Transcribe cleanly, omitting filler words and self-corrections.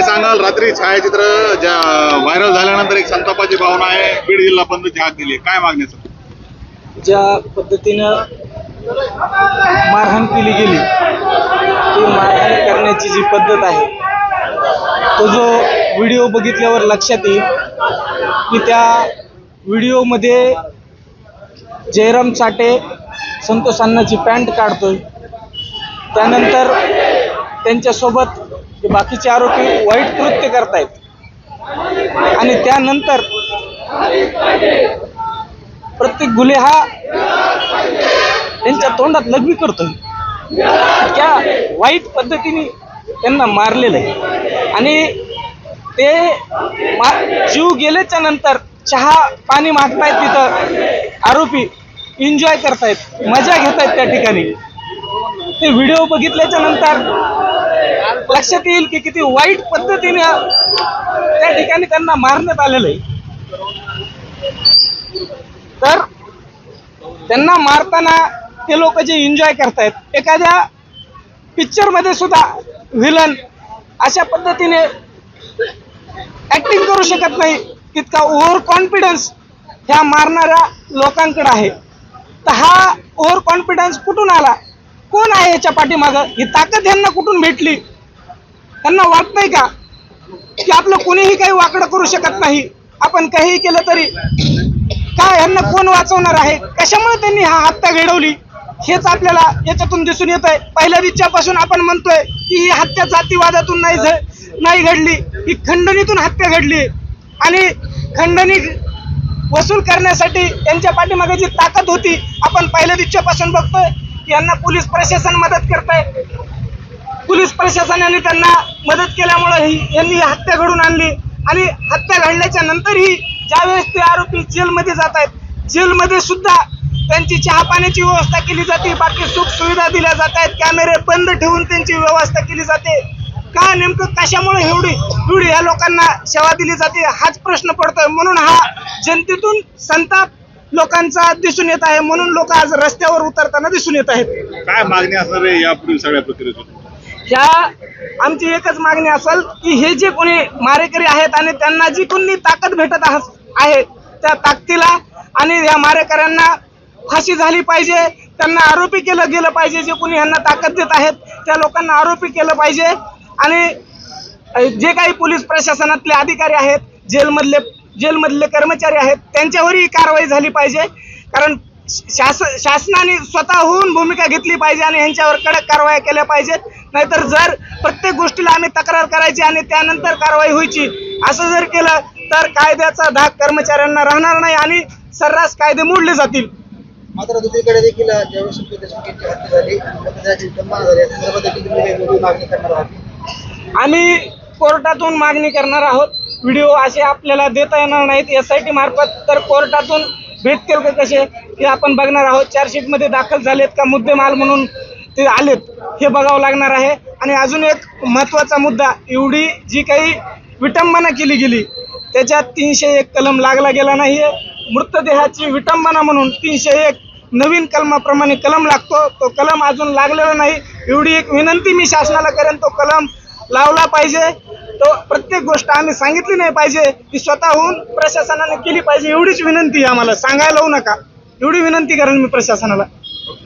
काय सांगाल? रात्री छायाचित्र ज्या व्हायरल झाल्यानंतर एक संतापाची भावना आहे, बीड जिल्हा बंदची हाक दिली, काय मागण्याचं? ज्या पद्धतीनं मारहाण केली गेली, ती मारहाण करण्याची जी पद्धत आहे, तो जो व्हिडिओ बघितल्यावर लक्षात येईल की त्या व्हिडिओमध्ये जयराम चाटे संतोष अण्णाची पॅन्ट काढतोय, त्यानंतर त्यांच्यासोबत बाकीचे आरोपी वाईट कृत्य करतायत आणि त्यानंतर प्रत्येक गुन्हे हा त्यांच्या तोंडात लघवी करतोय. त्या वाईट पद्धतीने त्यांना मारलेलं आहे आणि ते जीव गेल्याच्या नंतर चहा पाणी मागतायत, तिथं आरोपी एन्जॉय करतायत, मजा घेतायत त्या ठिकाणी. ते व्हिडिओ बघितल्याच्या नंतर लक्षात येईल की किती वाईट पद्धतीने त्या ठिकाणी त्यांना मारण्यात आलेलं आहे. तर त्यांना मारताना ते लोक जे एन्जॉय करतायत, एखाद्या पिक्चर मध्ये सुद्धा व्हिलन अशा पद्धतीने ऍक्टिंग करू शकत नाही, तितका ओव्हर कॉन्फिडन्स ह्या मारणाऱ्या लोकांकडे आहे. तर हा ओव्हर कॉन्फिडन्स कुठून आला? कोण आहे याच्या पाठीमागं? ही ताकद ह्यांना कुठून भेटली? त्यांना वाटतंय का की आपलं कोणीही काही वाकडं करू शकत नाही, आपण काहीही केलं तरी? काय ह्यांना कोण वाचवणार आहे? कशामुळे त्यांनी हा हत्या घडवली हेच आपल्याला याच्यातून दिसून येत आहे. पहिल्या दिवसापासून आपण म्हणतोय की ही हत्या जातीवादातून नाही घडली, ही खंडणीतून हत्या घडली आणि खंडणी वसूल करण्यासाठी त्यांच्या पाठीमागे जी ताकद होती, आपण पहिल्या दिवसापासून बघतोय की यांना पोलीस प्रशासन मदत करतंय. पोलीस प्रशासनाने त्यांना मदत केल्यामुळे यांनी हत्या घडून आणली आणि हत्या घडल्याच्या नंतरही ज्यावेळेस ते आरोपी जेलमध्ये जात आहेत, जेलमध्ये सुद्धा त्यांची चहा पाण्याची व्यवस्था केली जाते, बाकी सुख सुविधा दिल्या जात आहेत, कॅमेरे बंद ठेवून त्यांची व्यवस्था केली जाते. का नेमकं कशामुळे एवढी या लोकांना सेवा दिली जाते हाच प्रश्न पडतोय. म्हणून हा जनतेतून संताप लोकांचा दिसून येत आहे, म्हणून लोक आज रस्त्यावर उतरताना दिसून येत आहेत. काय मागणी असणार आहे यापुढील सगळ्या प्रक्रियेतून? ह्या आमची एकच मागणी असेल की हे जे कोणी मारेकरी आहेत आणि त्यांना जी कोणी ताकद भेटत आहे, त्या ताकदीला आणि या मारेकऱ्यांना फाशी झाली पाहिजे. त्यांना आरोपी केलं गेलं पाहिजे. जे कोणी यांना ताकद देत आहेत त्या लोकांना आरोपी केलं पाहिजे आणि जे काही पोलीस प्रशासनातले अधिकारी आहेत, जेलमधले कर्मचारी आहेत, त्यांच्यावरही कारवाई झाली पाहिजे. कारण शासनाने स्वतःहून भूमिका घेतली पाहिजे आणि यांच्यावर कडक कारवाई केल्या पाहिजेत. नाहीतर जर प्रत्येक गोष्टीला आम्ही तक्रार करायची आणि त्यानंतर कारवाई व्हायची असं जर केलं तर कायद्याचा धाक कर्मचाऱ्यांना राहणार नाही आणि सर्रास कायदे मोडले जातील. मात्र दुसरीकडे देखील ज्यावेळेस मागणी करणार आहात? आम्ही कोर्टातून मागणी करणार आहोत. व्हिडिओ असे आपल्याला देता येणार नाहीत SIT मार्फत, तर कोर्टातून भेटतील का कसे हे आपण बघणार आहोत. चार्जशीटमध्ये दाखल झालेत का मुद्देमाल म्हणून ते आलेत हे बघावं लागणार आहे. आणि अजून एक महत्त्वाचा मुद्दा, एवढी जी काही विटंबना केली गेली त्याच्यात 301 कलम लागला गेला नाही. मृतदेहाची विटंबना म्हणून 301 नवीन कलमाप्रमाणे कलम लागतो, तो कलम अजून लागलेला नाही. एवढी एक विनंती मी शासनाला करेन, तो कलम लावला पाहिजे. तो प्रत्येक गोष्ट आम्ही सांगितली नाही पाहिजे, ती स्वतःहून प्रशासनाने केली पाहिजे. एवढीच विनंती आहे आम्हाला, सांगायला लावू नका, एवढी विनंती करेन मी प्रशासनाला.